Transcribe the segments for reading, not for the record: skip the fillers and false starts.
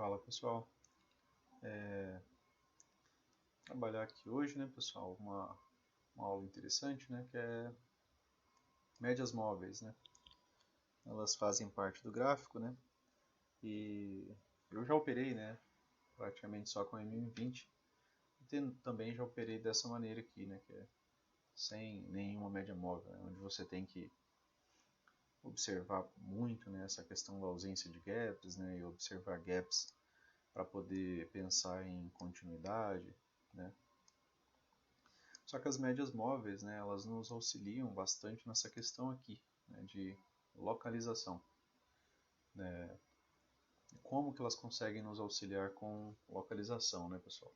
Fala pessoal, trabalhar aqui hoje, né pessoal, uma aula interessante, né, que é médias móveis, né. Elas fazem parte do gráfico, né, e eu já operei, né, praticamente só com MM20, e também já operei dessa maneira aqui, né, que é sem nenhuma média móvel, né, onde você tem que observar muito, né, essa questão da ausência de gaps, né, e observar gaps para poder pensar em continuidade, né. Só que as médias móveis, né, elas nos auxiliam bastante nessa questão aqui, né, de localização. Né? Como que elas conseguem nos auxiliar com localização, né, pessoal?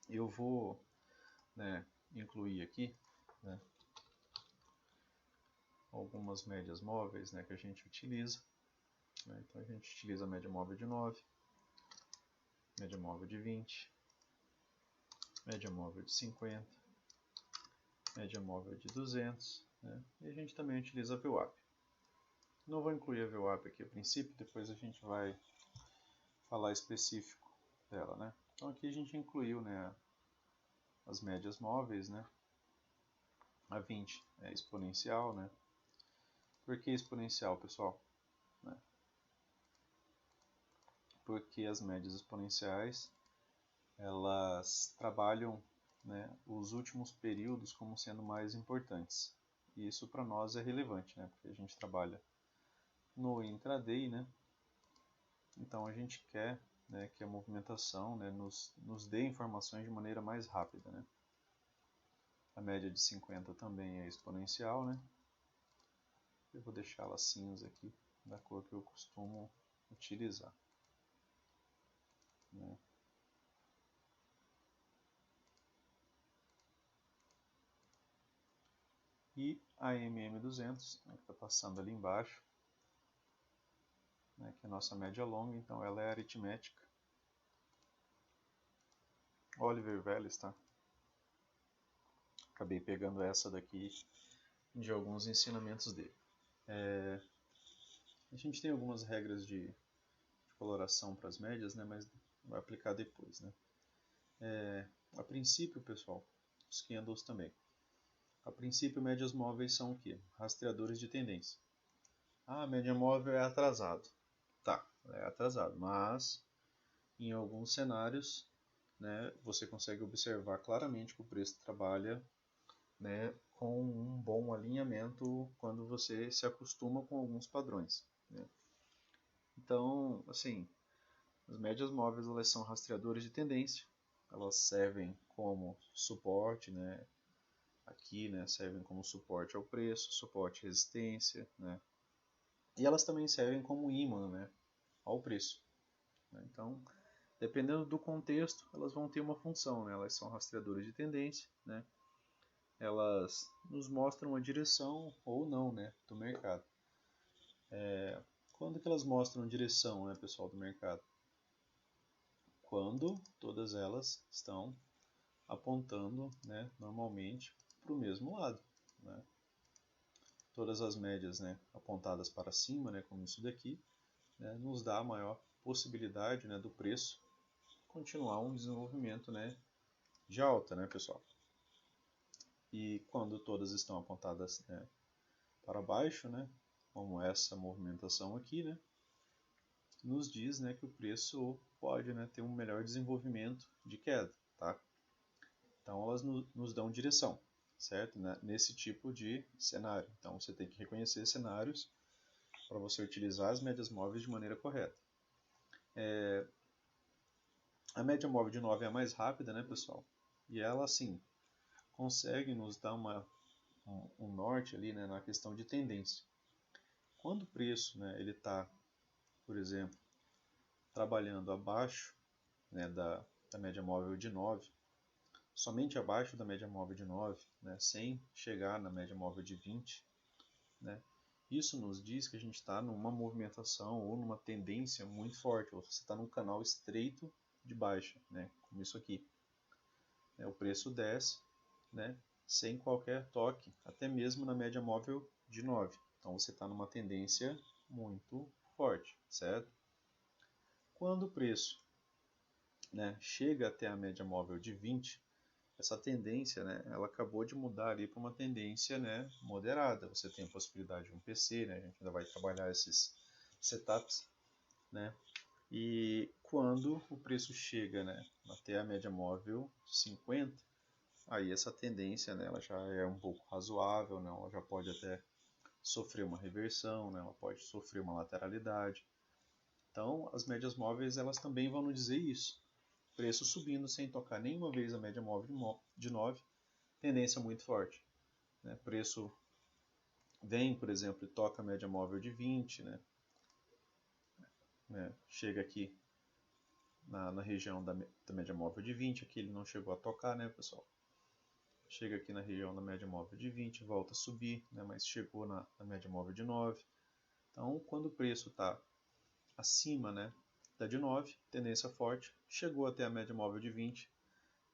Eu vou, né, incluir aqui, né, algumas médias móveis, né, que a gente utiliza. Né? Então a gente utiliza a média móvel de 9, média móvel de 20, média móvel de 50, média móvel de 200, né? E a gente também utiliza a VWAP. Não vou incluir a VWAP aqui a princípio, depois a gente vai falar específico dela, né? Então aqui a gente incluiu, né, as médias móveis, né? A 20 é exponencial, né? Por que exponencial, pessoal? Né? Porque as médias exponenciais elas trabalham, né, os últimos períodos como sendo mais importantes. E isso para nós é relevante, né? Porque a gente trabalha no intraday, né? Então a gente quer, né, que a movimentação, né, nos dê informações de maneira mais rápida, né? A média de 50 também é exponencial, né? Eu vou deixá-la cinza aqui, da cor que eu costumo utilizar. Né? E a MM200, né, que está passando ali embaixo, né, que é a nossa média longa, então ela é aritmética. Oliver Velez, tá? Acabei pegando essa daqui de alguns ensinamentos dele. A gente tem algumas regras de coloração para as médias, né, mas vai aplicar depois. Né? A princípio, pessoal, os candles também. A princípio, médias móveis são o quê? Rastreadores de tendência. Ah, a média móvel é atrasado. Tá, é atrasado, mas em alguns cenários, né, você consegue observar claramente que o preço trabalha, né, com um bom alinhamento quando você se acostuma com alguns padrões. Né? Então, assim, as médias móveis elas são rastreadores de tendência, elas servem como suporte, né, aqui, né, servem como suporte ao preço, suporte e resistência, né, e elas também servem como imã, né, ao preço. Né? Então, dependendo do contexto, elas vão ter uma função, né? Elas são rastreadores de tendência, né? Elas nos mostram a direção ou não, né, do mercado. Quando que elas mostram direção, né, pessoal, do mercado? Quando todas elas estão apontando, né, normalmente para o mesmo lado. Né? Todas as médias, né, apontadas para cima, né, como isso daqui, né, nos dá a maior possibilidade, né, do preço continuar um desenvolvimento, né, de alta, né, pessoal? E quando todas estão apontadas, né, para baixo, né, como essa movimentação aqui, né, nos diz, né, que o preço pode, né, ter um melhor desenvolvimento de queda, tá? Então elas nos dão direção, certo? Né, nesse tipo de cenário. Então você tem que reconhecer cenários para você utilizar as médias móveis de maneira correta. A média móvel de 9 é a mais rápida, né, pessoal? E ela, assim, consegue nos dar um norte ali, né, na questão de tendência. Quando o preço, né, ele está, por exemplo, trabalhando abaixo, né, da média móvel de 9, somente abaixo da média móvel de 9, né, sem chegar na média móvel de 20, né, isso nos diz que a gente está numa movimentação ou numa tendência muito forte, ou você está num canal estreito de baixa, né, como isso aqui. O preço desce, né, sem qualquer toque, até mesmo na média móvel de 9. Então você está numa tendência muito forte, certo? Quando o preço, né, chega até a média móvel de 20, essa tendência, né, ela acabou de mudar ali para uma tendência, né, moderada. Você tem a possibilidade de um PC, né, a gente ainda vai trabalhar esses setups, né, e quando o preço chega, né, até a média móvel de 50, aí essa tendência, né, ela já é um pouco razoável, né, ela já pode até sofrer uma reversão, né, ela pode sofrer uma lateralidade. Então, as médias móveis elas também vão nos dizer isso. Preço subindo sem tocar nenhuma vez a média móvel de 9, tendência muito forte. Né? Preço vem, por exemplo, e toca a média móvel de 20, né? Chega aqui na região da média móvel de 20, aqui ele não chegou a tocar, né, pessoal? Chega aqui na região da média móvel de 20, volta a subir, né, mas chegou na média móvel de 9. Então, quando o preço está acima, né, da de 9, tendência forte, chegou até a média móvel de 20,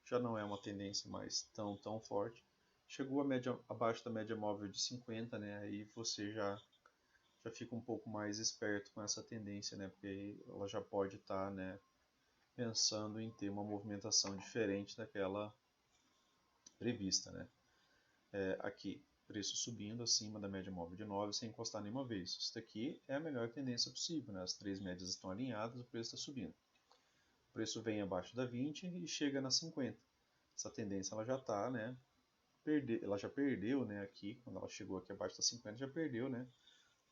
já não é uma tendência mais tão forte. Chegou abaixo da média móvel de 50, né, aí você já fica um pouco mais esperto com essa tendência, né, porque aí ela já pode estar, né, pensando em ter uma movimentação diferente daquela prevista, né. Aqui, preço subindo acima da média móvel de 9 sem encostar nenhuma vez. Isso daqui é a melhor tendência possível, né? As três médias estão alinhadas, o preço está subindo. O preço vem abaixo da 20 e chega na 50. Essa tendência ela já está, né? Ela já perdeu, né? Aqui, quando ela chegou aqui abaixo da 50, já perdeu, né?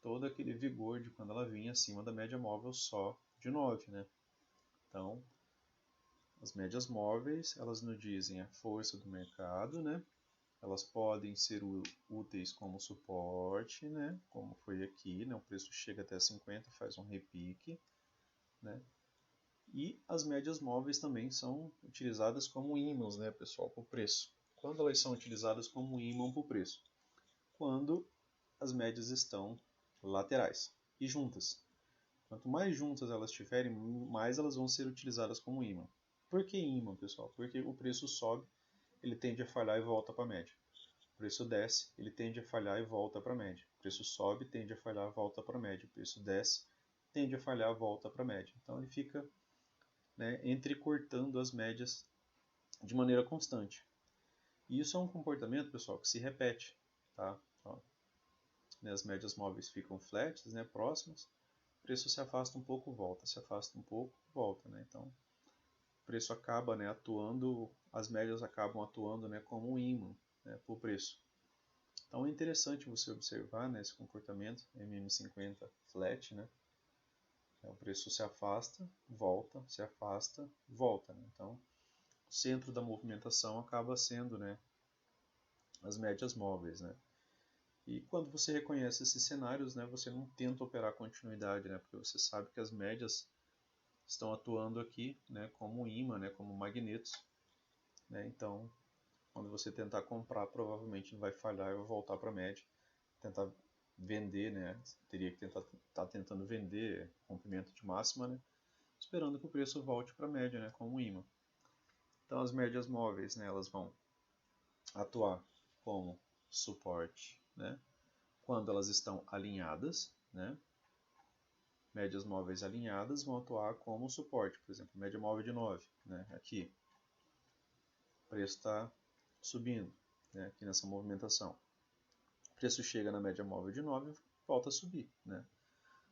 Todo aquele vigor de quando ela vinha acima da média móvel só de 9, né? Então, as médias móveis, elas nos dizem a força do mercado, né? Elas podem ser úteis como suporte, né? Como foi aqui, né? O preço chega até 50, faz um repique, né? E as médias móveis também são utilizadas como ímãs, né, pessoal, para o preço. Quando elas são utilizadas como ímã para o preço? Quando as médias estão laterais e juntas. Quanto mais juntas elas estiverem, mais elas vão ser utilizadas como ímã. Por que ímã, pessoal? Porque o preço sobe, ele tende a falhar e volta para a média. O preço desce, ele tende a falhar e volta para a média. O preço sobe, tende a falhar e volta para a média. O preço desce, tende a falhar e volta para a média. Então ele fica, né, entrecortando as médias de maneira constante. E isso é um comportamento, pessoal, que se repete. Tá? Ó, né, as médias móveis ficam flats, né, próximas. O preço se afasta um pouco, volta. Se afasta um pouco, volta. Né? Então o preço acaba, né, atuando, as médias acabam atuando, né, como um ímã, né, para o preço. Então é interessante você observar, né, esse comportamento MM50 flat, né? O preço se afasta, volta, se afasta, volta. Né? Então o centro da movimentação acaba sendo, né, as médias móveis, né? E quando você reconhece esses cenários, né, você não tenta operar continuidade, né, porque você sabe que as médias estão atuando aqui, né, como imã, né, como magnetos, né? Então quando você tentar comprar, provavelmente vai falhar e vai voltar para a média. Tentar vender, né? Teria que estar tentando vender rompimento de máxima, né? Esperando que o preço volte para a média, né? Como um imã. Então as médias móveis, né? Elas vão atuar como suporte, né? Quando elas estão alinhadas, né? Médias móveis alinhadas vão atuar como suporte, por exemplo, média móvel de 9, né? Aqui, o preço está subindo, né? Aqui nessa movimentação. O preço chega na média móvel de 9 e volta a subir, né?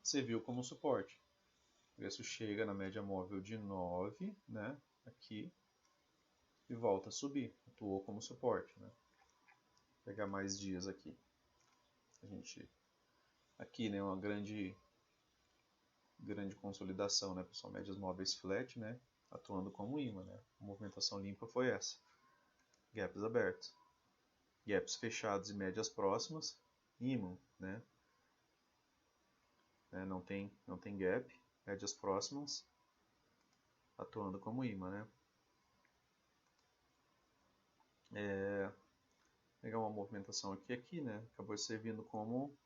Serviu como suporte. O preço chega na média móvel de 9, né? Aqui, e volta a subir. Atuou como suporte, né? Vou pegar mais dias aqui. A gente aqui, né, uma grande consolidação, né, pessoal? Médias móveis flat, né? Atuando como imã, né? A movimentação limpa foi essa. Gaps abertos. Gaps fechados e médias próximas, imã, né? Não tem gap, médias próximas, atuando como imã, né? Pegar uma movimentação aqui, né? Acabou servindo como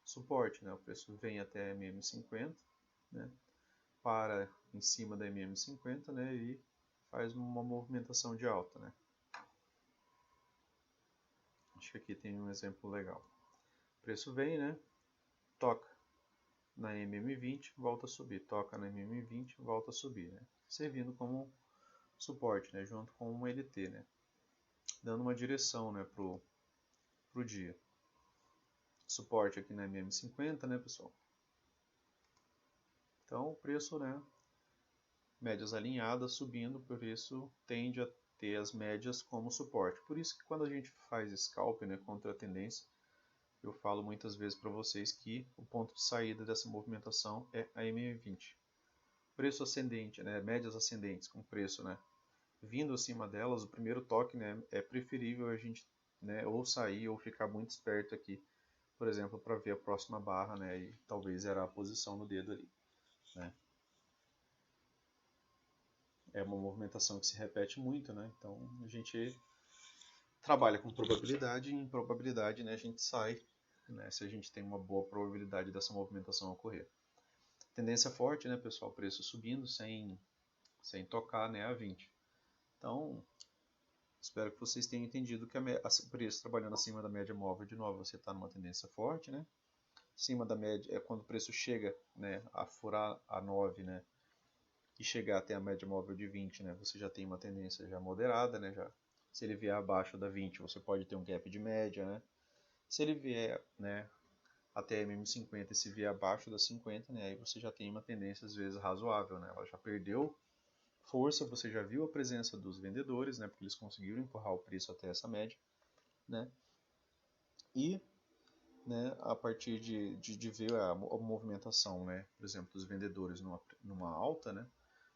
suporte, né? O preço vem até a MM50, né? Para em cima da MM50, né? E faz uma movimentação de alta, né? Acho que aqui tem um exemplo legal. O preço vem, né? Toca na MM20, volta a subir, toca na MM20, volta a subir, né? Servindo como suporte, né? Junto com um LT, né? Dando uma direção, né, pro dia. Suporte aqui na MM50, né, pessoal? Então o preço, né, médias alinhadas subindo, por isso tende a ter as médias como suporte. Por isso que quando a gente faz scalp, né, contra a tendência, eu falo muitas vezes para vocês que o ponto de saída dessa movimentação é a MM20. Preço ascendente, né, médias ascendentes com preço, né, vindo acima delas, o primeiro toque, né, é preferível a gente, né, ou sair ou ficar muito esperto aqui, por exemplo, para ver a próxima barra, né, e talvez zerar a posição no dedo ali, né. É uma movimentação que se repete muito, né, então a gente trabalha com probabilidade e em probabilidade, né, a gente sai, né, se a gente tem uma boa probabilidade dessa movimentação ocorrer. Tendência forte, né, pessoal, preço subindo sem tocar, né, a 20. Então, espero que vocês tenham entendido que o preço trabalhando acima da média móvel, de novo, você está numa tendência forte, né? Acima da média é quando o preço chega, né, a furar a 9, né, e chegar até a média móvel de 20, né, você já tem uma tendência já moderada, né, já. Se ele vier abaixo da 20, você pode ter um gap de média, né? Se ele vier, né, até a MM50 e se vier abaixo da 50, né, aí você já tem uma tendência às vezes razoável, né? Ela já perdeu força, você já viu a presença dos vendedores, né, porque eles conseguiram empurrar o preço até essa média, né? E, né, a partir de ver a movimentação, né, por exemplo, dos vendedores numa alta, né,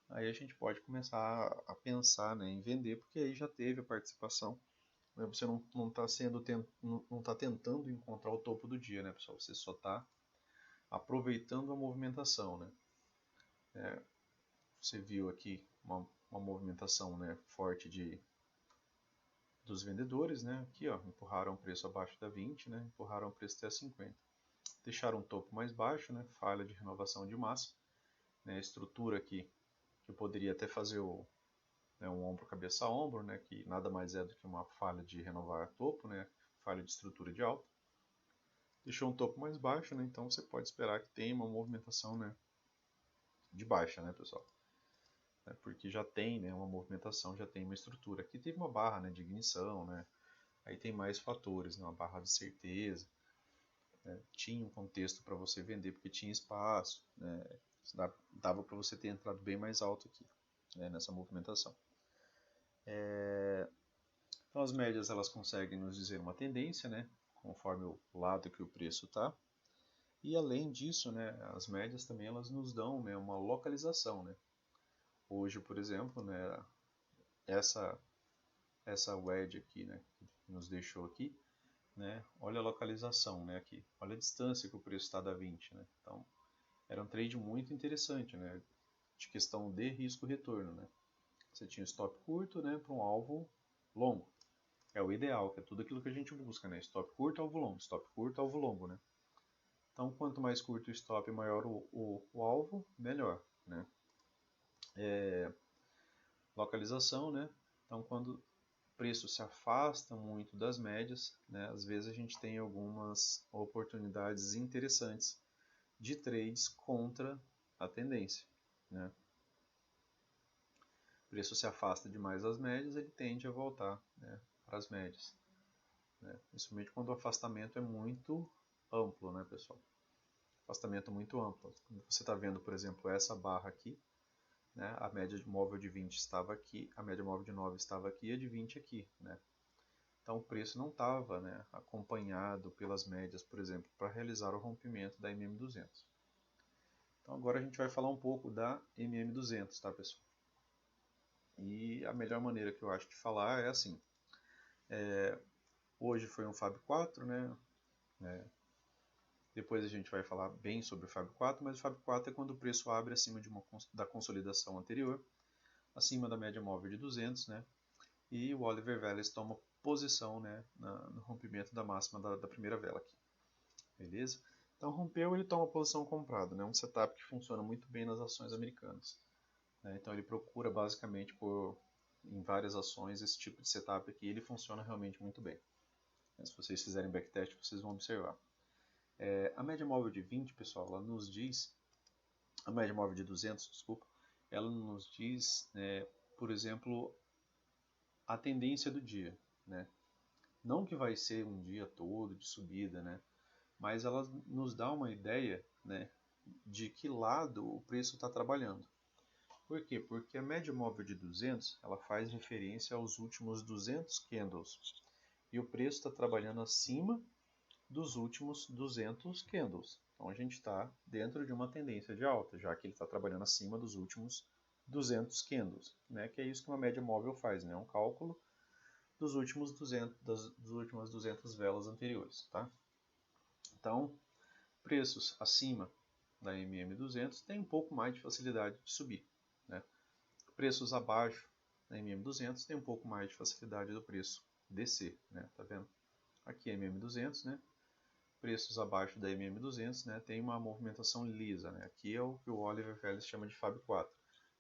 aí a gente pode começar a pensar, né, em vender, porque aí já teve a participação, né, você não está não tá tentando encontrar o topo do dia, né, pessoal, você só está aproveitando a movimentação, né. Você viu aqui uma movimentação, né, forte dos vendedores, né, aqui, ó, empurraram o preço abaixo da 20, né, empurraram o preço até 50. Deixaram um topo mais baixo, né, falha de renovação de massa, né, estrutura aqui, que eu poderia até fazer né, um ombro cabeça a ombro, né, que nada mais é do que uma falha de renovar topo, né, falha de estrutura de alta. Deixou um topo mais baixo, né, então você pode esperar que tenha uma movimentação, né, de baixa, né, pessoal. Porque já tem, né, uma movimentação, já tem uma estrutura. Aqui teve uma barra, né, de ignição, né, aí tem mais fatores, né, uma barra de certeza, né, tinha um contexto para você vender porque tinha espaço, né, dava para você ter entrado bem mais alto aqui, né, nessa movimentação. Então as médias elas conseguem nos dizer uma tendência, né, conforme o lado que o preço está. E além disso, né, as médias também elas nos dão, né, uma localização, né. Hoje, por exemplo, né, essa wedge aqui, né, que nos deixou aqui, né, olha a localização, né, aqui, olha a distância que o preço está da 20, né, então era um trade muito interessante, né, de questão de risco-retorno, né, você tinha um stop curto, né, para um alvo longo, é o ideal, que é tudo aquilo que a gente busca, né, stop curto, alvo longo, stop curto, alvo longo, né, então quanto mais curto o stop e maior o alvo, melhor, né, localização, né, então quando preço se afasta muito das médias, né, às vezes a gente tem algumas oportunidades interessantes de trades contra a tendência. Né? O preço se afasta demais das médias, ele tende a voltar, né, para as médias. Né? Principalmente quando o afastamento é muito amplo, né, pessoal? Afastamento muito amplo. Você está vendo, por exemplo, essa barra aqui, né, a média móvel de 20 estava aqui, a média móvel de 9 estava aqui e a de 20 aqui. Né? Então o preço não estava, né, acompanhado pelas médias, por exemplo, para realizar o rompimento da MM200. Então agora a gente vai falar um pouco da MM200, tá, pessoal? E a melhor maneira que eu acho de falar é assim. Hoje foi um Fab 4, né? Depois a gente vai falar bem sobre o Fab 4, mas o Fab 4 é quando o preço abre acima da consolidação anterior, acima da média móvel de 200, né? E o Oliver Vélez toma posição, né, no rompimento da máxima da primeira vela aqui. Beleza? Então rompeu, ele toma posição comprada, né? Um setup que funciona muito bem nas ações americanas. Né? Então ele procura basicamente em várias ações esse tipo de setup aqui, ele funciona realmente muito bem. Se vocês fizerem backtest, vocês vão observar. A média móvel de 20, pessoal, ela nos diz, a média móvel de 200, desculpa, ela nos diz, por exemplo, a tendência do dia, né? Não que vai ser um dia todo de subida, né? Mas ela nos dá uma ideia, né, de que lado o preço está trabalhando. Por quê? Porque a média móvel de 200 ela faz referência aos últimos 200 candles e o preço está trabalhando acima dos últimos 200 candles. Então a gente está dentro de uma tendência de alta, já que ele está trabalhando acima dos últimos 200 candles, né? Que é isso que uma média móvel faz, né? Um cálculo dos últimos 200, das últimas 200 velas anteriores, tá? Então, preços acima da MM200 têm um pouco mais de facilidade de subir, né? Preços abaixo da MM200 tem um pouco mais de facilidade do preço descer, né? Tá vendo? Aqui é MM200, né? Preços abaixo da MM200, né? Tem uma movimentação lisa, né? Aqui é o que o Oliver Vélez chama de Fab 4.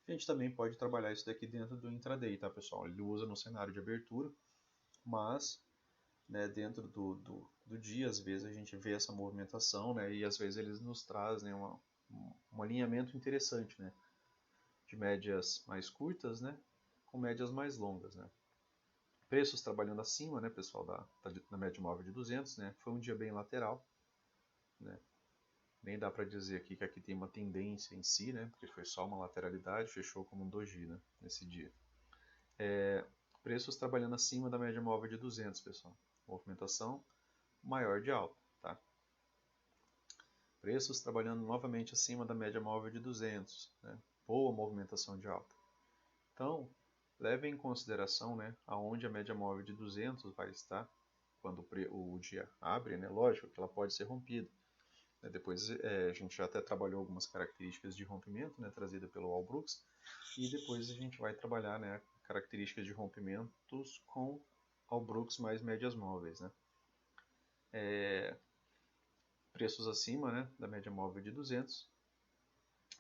A gente também pode trabalhar isso daqui dentro do intraday, tá, pessoal? Ele usa no cenário de abertura, mas, né, dentro do dia, às vezes a gente vê essa movimentação, né? E às vezes eles nos trazem, né, um alinhamento interessante, né? De médias mais curtas, né? Com médias mais longas, né? Preços trabalhando acima, né, pessoal, da média móvel de 200, né? Foi um dia bem lateral, né? Nem dá para dizer aqui que aqui tem uma tendência em si, né? Porque foi só uma lateralidade, fechou como um doji, né? Nesse dia. Preços trabalhando acima da média móvel de 200, pessoal. Movimentação maior de alta, tá? Preços trabalhando novamente acima da média móvel de 200, né? Boa movimentação de alta. Então, leve em consideração, né, aonde a média móvel de 200 vai estar quando o dia abre, né? Lógico que ela pode ser rompida. Depois a gente já até trabalhou algumas características de rompimento, né, trazida pelo All Brooks, e depois a gente vai trabalhar, né, características de rompimentos com All Brooks mais médias móveis, né. Preços acima, né, da média móvel de 200,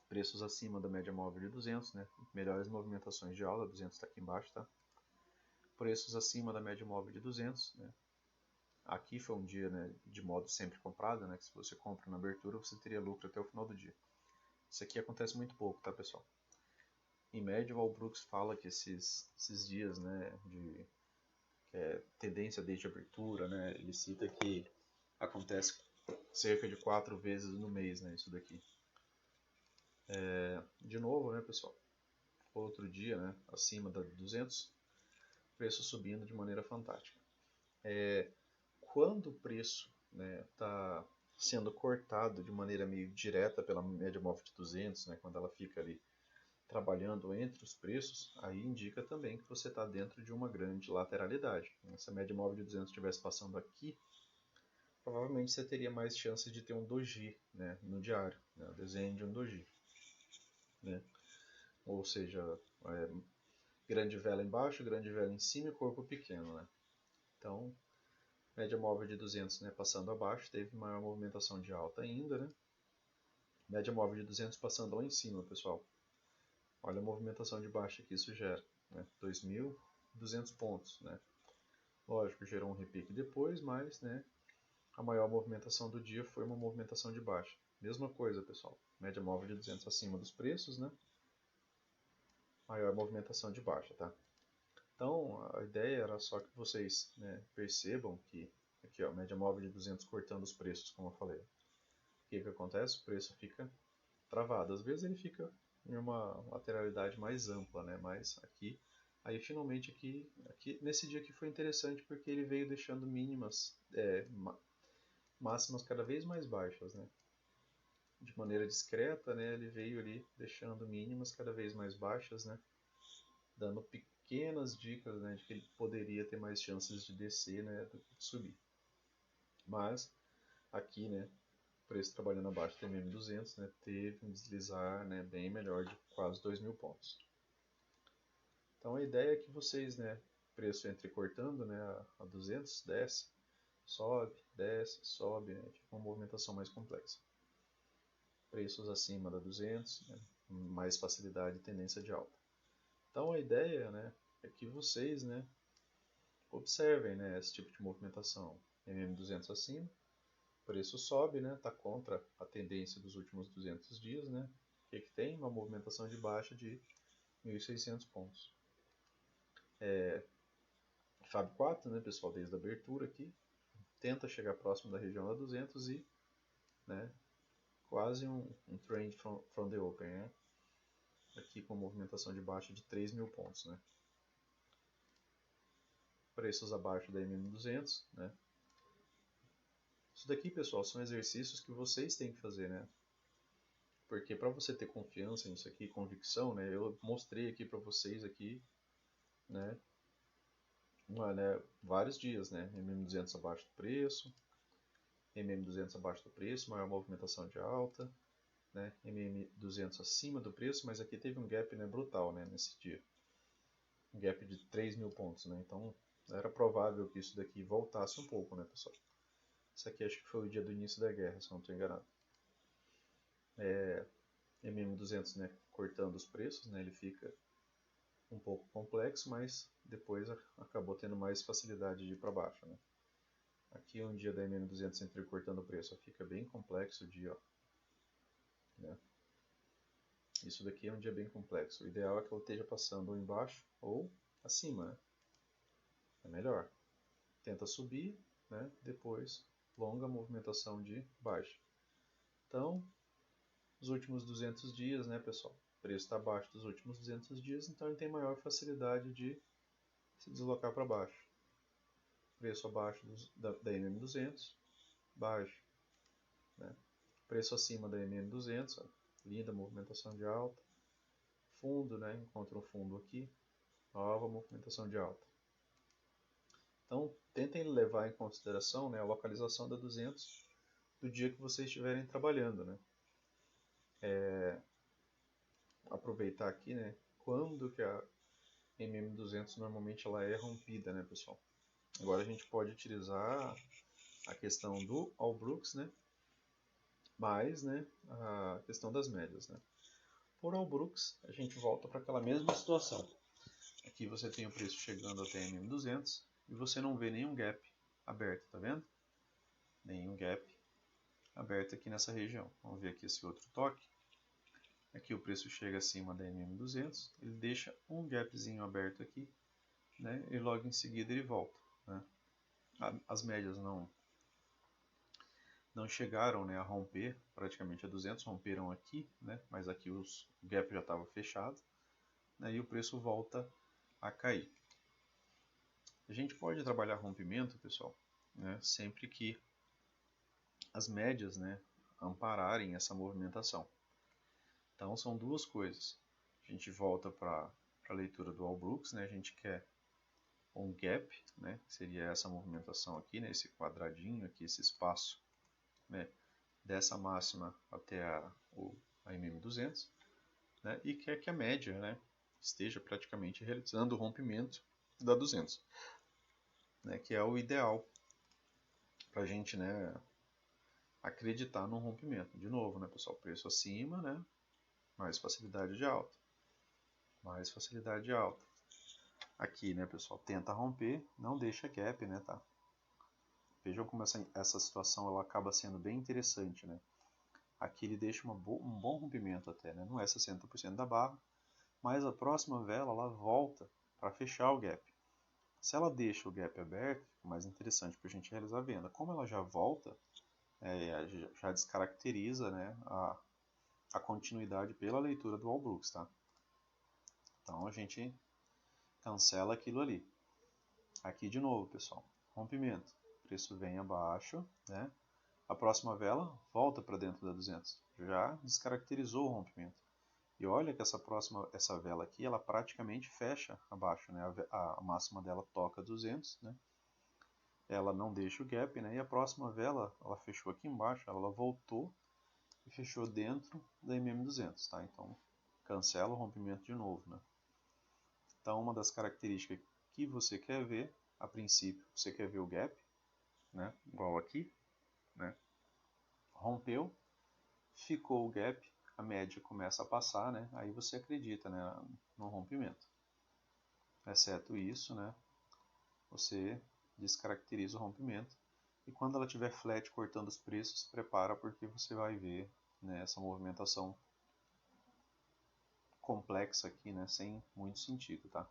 preços acima da média móvel de 200, né, melhores movimentações de aula, 200 está aqui embaixo, tá. Preços acima da média móvel de 200, né. Aqui foi um dia, né, de modo sempre comprado, né, que se você compra na abertura você teria lucro até o final do dia. Isso aqui acontece muito pouco, tá, pessoal? Em média, o All Brooks fala que esses dias, né, de tendência desde a abertura, né, ele cita que acontece cerca de 4 vezes no mês, né, isso daqui. De novo, né, pessoal, outro dia, né, acima da 200, preço subindo de maneira fantástica. Quando o preço está sendo cortado de maneira meio direta pela média móvel de 200, né, quando ela fica ali trabalhando entre os preços, aí indica também que você está dentro de uma grande lateralidade. Se a média móvel de 200 estivesse passando aqui, provavelmente você teria mais chances de ter um doji, né, no diário, né, o desenho de um doji, né? Ou seja, grande vela embaixo, grande vela em cima e corpo pequeno, né? Então, média móvel de 200, né, passando abaixo, teve maior movimentação de alta ainda, né? Média móvel de 200 passando lá em cima, pessoal. Olha a movimentação de baixa que isso gera, né? 2.200 pontos, né? Lógico, gerou um repique depois, mas, né, a maior movimentação do dia foi uma movimentação de baixa. Mesma coisa, pessoal. Média móvel de 200 acima dos preços, né? Maior movimentação de baixa, tá? Então, a ideia era só que vocês, né, percebam que aqui, ó, média móvel de 200 cortando os preços, como eu falei. O que acontece? O preço fica travado. Às vezes ele fica em uma lateralidade mais ampla, né? Mas aqui, aí finalmente aqui nesse dia aqui foi interessante porque ele veio deixando mínimas, máximas cada vez mais baixas, né? De maneira discreta, né? Ele veio ali deixando mínimas cada vez mais baixas, né? Dando pequenas dicas, né, de que ele poderia ter mais chances de descer, né, do que de subir. Mas aqui, né, preço trabalhando abaixo do MM200, né, teve um deslizar, né, bem melhor de quase 2.000 pontos. Então a ideia é que vocês, né, preço entrecortando, né, a 200, desce, sobe, né, tipo uma movimentação mais complexa. Preços acima da 200, né, mais facilidade e tendência de alta. Então a ideia, né, é que vocês, né, observem, né, esse tipo de movimentação MM200 acima, preço sobe, né? Está contra a tendência dos últimos 200 dias, né? O que tem? Uma movimentação de baixa de 1.600 pontos. Fab 4, né, pessoal, desde a abertura aqui, tenta chegar próximo da região da 200 e, né, quase um trend from the open, né? Aqui com movimentação de baixa de 3.000 pontos, né? Preços abaixo da MM200, né? Isso daqui, pessoal, são exercícios que vocês têm que fazer, né? Porque para você ter confiança nisso aqui, convicção, né? Eu mostrei aqui para vocês aqui, né? Vários dias, né? MM200 abaixo do preço, MM200 abaixo do preço, maior movimentação de alta, né? MM200 acima do preço, mas aqui teve um gap, né, brutal, né, nesse dia. Um gap de 3.000 pontos, né? Então era provável que isso daqui voltasse um pouco, né, pessoal? Isso aqui acho que foi o dia do início da guerra, se não estou enganado. MM200, né, cortando os preços, né, ele fica um pouco complexo, mas depois acabou tendo mais facilidade de ir para baixo, né? Aqui um dia da MM200 entrecortando o preço, fica bem complexo o dia, ó, né? Isso daqui é um dia bem complexo. O ideal é que ela esteja passando ou embaixo ou acima, né? É melhor. Tenta subir, né? Depois longa movimentação de baixa. Então, os últimos 200 dias, né, pessoal? O preço está abaixo dos últimos 200 dias, então ele tem maior facilidade de se deslocar para baixo. Preço abaixo da MM200, baixo, né? Preço acima da MM200, ó, linda movimentação de alta. Fundo, né? Encontra um fundo aqui, nova movimentação de alta. Então, tentem levar em consideração, né, a localização da 200 do dia que vocês estiverem trabalhando, né? Aproveitar aqui, né, quando que a MM200 normalmente ela é rompida, né, pessoal? Agora a gente pode utilizar a questão do All Brooks, né, mais, né, a questão das médias, né? Por All Brooks, a gente volta para aquela mesma situação. Aqui você tem o preço chegando até MM200 e você não vê nenhum gap aberto, tá vendo? Nenhum gap aberto aqui nessa região. Vamos ver aqui esse outro toque. Aqui o preço chega acima da MM200, ele deixa um gapzinho aberto aqui, né? E logo em seguida ele volta, né? As médias não chegaram, né, a romper, praticamente a 200, romperam aqui, né? Mas aqui o gap já estava fechado, né? E o preço volta a cair. A gente pode trabalhar rompimento, pessoal, né, sempre que as médias, né, ampararem essa movimentação. Então são duas coisas. A gente volta para a leitura do All Brooks, né, a gente quer um gap, né, que seria essa movimentação aqui, né, esse quadradinho aqui, esse espaço, né, dessa máxima até a MM200, né, e quer que a média, né, esteja praticamente realizando o rompimento da 200, né, que é o ideal para a gente, né, acreditar no rompimento. De novo, né, pessoal, preço acima, né, mais facilidade de alta, mais facilidade de alta. Aqui, né, pessoal, tenta romper, não deixa gap, né, tá? Vejam como essa situação ela acaba sendo bem interessante, né? Aqui ele deixa um bom rompimento até, né? Não é 60% da barra, mas a próxima vela ela volta para fechar o gap. Se ela deixa o gap aberto, fica mais interessante para a gente realizar a venda. Como ela já volta, já descaracteriza, né, a continuidade pela leitura do All Brooks, tá? Então a gente cancela aquilo ali. Aqui de novo, pessoal, rompimento. O preço vem abaixo, né? A próxima vela volta para dentro da 200. Já descaracterizou o rompimento. E olha que essa vela aqui, ela praticamente fecha abaixo, né? A máxima dela toca 200, né? Ela não deixa o gap, né? E a próxima vela, ela fechou aqui embaixo, ela voltou e fechou dentro da MM200, tá? Então, cancela o rompimento de novo, né? Então, uma das características que você quer ver, a princípio, você quer ver o gap, né? Igual aqui, né? Rompeu, ficou o gap, a média começa a passar, né? Aí você acredita, né, no rompimento. Exceto isso, né? Você descaracteriza o rompimento E quando ela estiver flat cortando os preços, se prepara porque você vai ver, né, essa movimentação complexa aqui, né, sem muito sentido, tá?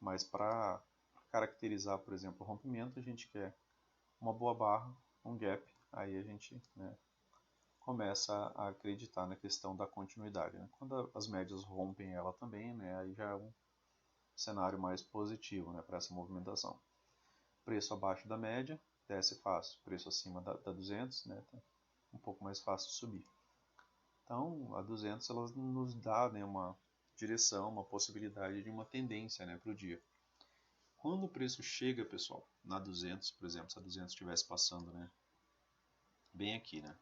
Mas para caracterizar, por exemplo, o rompimento, a gente quer uma boa barra, um gap, aí a gente, né, começa a acreditar na questão da continuidade, né? Quando as médias rompem ela também, né, aí já é um cenário mais positivo, né, para essa movimentação. Preço abaixo da média, desce fácil. Preço acima da 200, né, tá um pouco mais fácil de subir. Então, a 200 ela nos dá, né, uma direção, uma possibilidade de uma tendência, né, para o dia. Quando o preço chega, pessoal, na 200, por exemplo, se a 200 estivesse passando, né, bem aqui, né,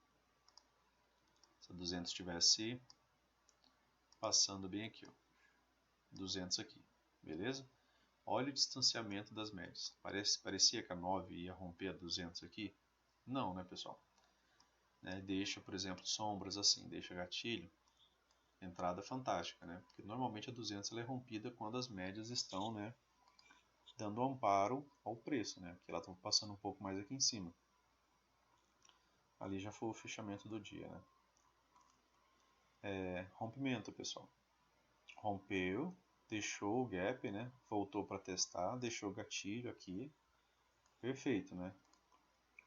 se a 200 estivesse passando bem aqui, ó, 200 aqui, beleza? Olha o distanciamento das médias. Parecia que a 9 ia romper a 200 aqui? Não, né, pessoal? Né, deixa, por exemplo, sombras assim, deixa gatilho, entrada fantástica, né? Porque normalmente a 200 ela é rompida quando as médias estão, né, dando amparo ao preço, né? Porque ela está passando um pouco mais aqui em cima. Ali já foi o fechamento do dia, né? Rompimento, pessoal. Rompeu, deixou o gap, né? Voltou para testar, deixou o gatilho aqui. Perfeito, né?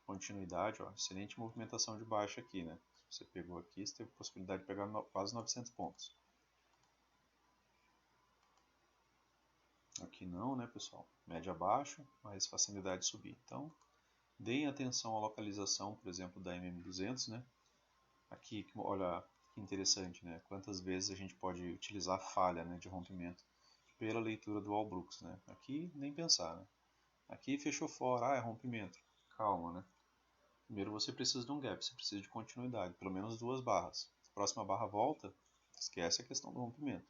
Continuidade, ó, excelente movimentação de baixa aqui, né? Se você pegou aqui, você teve a possibilidade de pegar quase 900 pontos. Aqui não, né, pessoal? Média abaixo, mais facilidade de subir. Então, deem atenção à localização, por exemplo, da MM200, né? Aqui, olha que interessante, né? Quantas vezes a gente pode utilizar a falha, né, de rompimento pela leitura do Walbrooks, né? Aqui, nem pensar, né? Aqui fechou fora, é rompimento. Calma, né? Primeiro você precisa de um gap, você precisa de continuidade, pelo menos 2 barras. Se a próxima barra volta, esquece a questão do rompimento.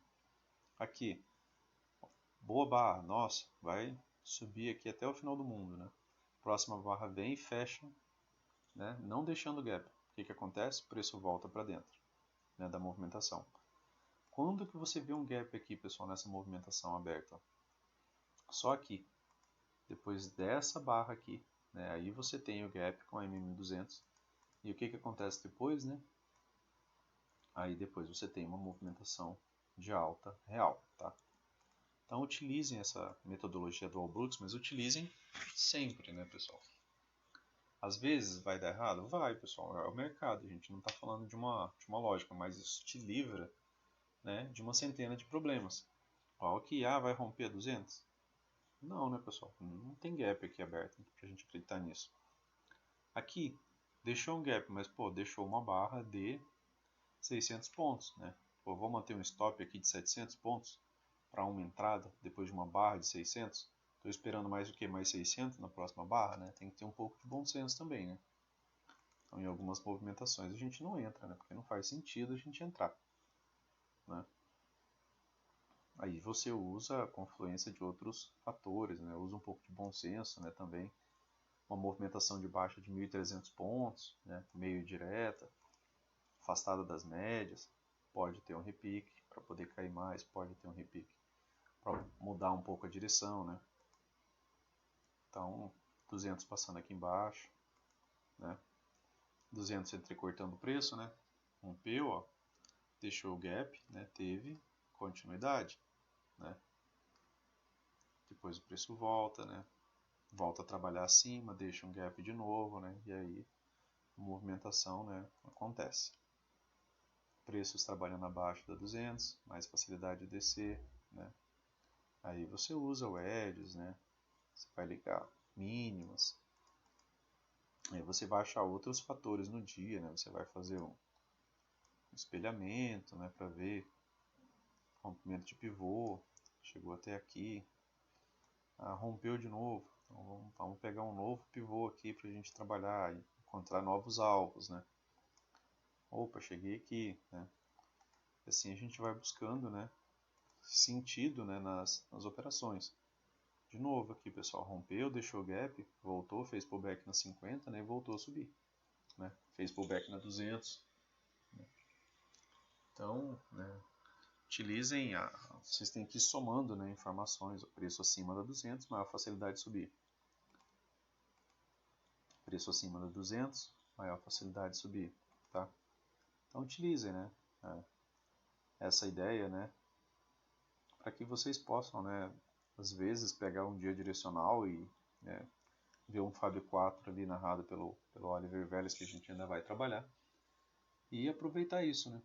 Aqui, boa barra, nossa, vai subir aqui até o final do mundo, né? Próxima barra vem e fecha, né? Não deixando gap. O que acontece? O preço volta para dentro, né, da movimentação. Quando que você vê um gap aqui, pessoal, nessa movimentação aberta? Só aqui. Depois dessa barra aqui, né? Aí você tem o gap com a MM200. E o que acontece depois, né? Aí depois você tem uma movimentação de alta real, tá? Então utilizem essa metodologia do Walbrooks, mas utilizem sempre, né, pessoal? Às vezes vai dar errado? Vai, pessoal, é o mercado, a gente não está falando de uma lógica, mas isso te livra, né, de uma centena de problemas. Ó, aqui, vai romper a 200? Não, né, pessoal? Não tem gap aqui aberto para a gente acreditar nisso. Aqui, deixou um gap, mas, pô, deixou uma barra de 600 pontos, né? Pô, vou manter um stop aqui de 700 pontos para uma entrada depois de uma barra de 600. Estou esperando mais o que? Mais 600 na próxima barra, né? Tem que ter um pouco de bom senso também, né? Então, em algumas movimentações a gente não entra, né? Porque não faz sentido a gente entrar, né? Aí você usa a confluência de outros fatores, né? Usa um pouco de bom senso, né? Também uma movimentação de baixa de 1.300 pontos, né? Meio direta, afastada das médias, pode ter um repique para poder cair mais, pode ter um repique para mudar um pouco a direção, né? Então, 200 passando aqui embaixo, né? 200 entrecortando o preço, né? Rompeu, ó, deixou o gap, né? Teve continuidade, né? Depois o preço volta, né? Volta a trabalhar acima, deixa um gap de novo, né? E aí a movimentação, né, acontece. Preços trabalhando abaixo da 200, mais facilidade de descer, né? Aí você usa o edges, né? Você vai ligar mínimas. Aí você vai achar outros fatores no dia, né? Você vai fazer um espelhamento, né, para ver rompimento de pivô, chegou até aqui, rompeu de novo. Então vamos pegar um novo pivô aqui para a gente trabalhar e encontrar novos alvos, né? Opa, cheguei aqui, né? Assim a gente vai buscando, né, sentido, né, nas operações. De novo aqui, pessoal, rompeu, deixou gap, voltou, fez pullback na 50, né, e voltou a subir, né? Fez pullback na 200. Né? Então, né, utilizem, vocês têm que ir somando, né, informações, o preço acima da 200, maior facilidade de subir. preço acima do 200, maior facilidade de subir, tá? Então utilizem, né, essa ideia, né, para que vocês possam, né, às vezes pegar um dia direcional e ver um Fábio 4 ali narrado pelo Oliver Vélez, que a gente ainda vai trabalhar, e aproveitar isso, né?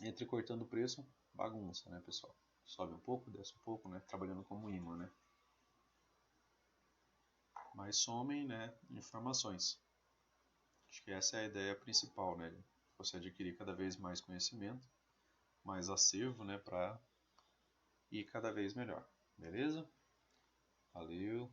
Entre cortando o preço, bagunça, né, pessoal? Sobe um pouco, desce um pouco, né? Trabalhando como imã, né? Mas somem, né, informações. Acho que essa é a ideia principal, né? Você adquirir cada vez mais conhecimento, mais acervo, né, para ir cada vez melhor. Beleza? Valeu!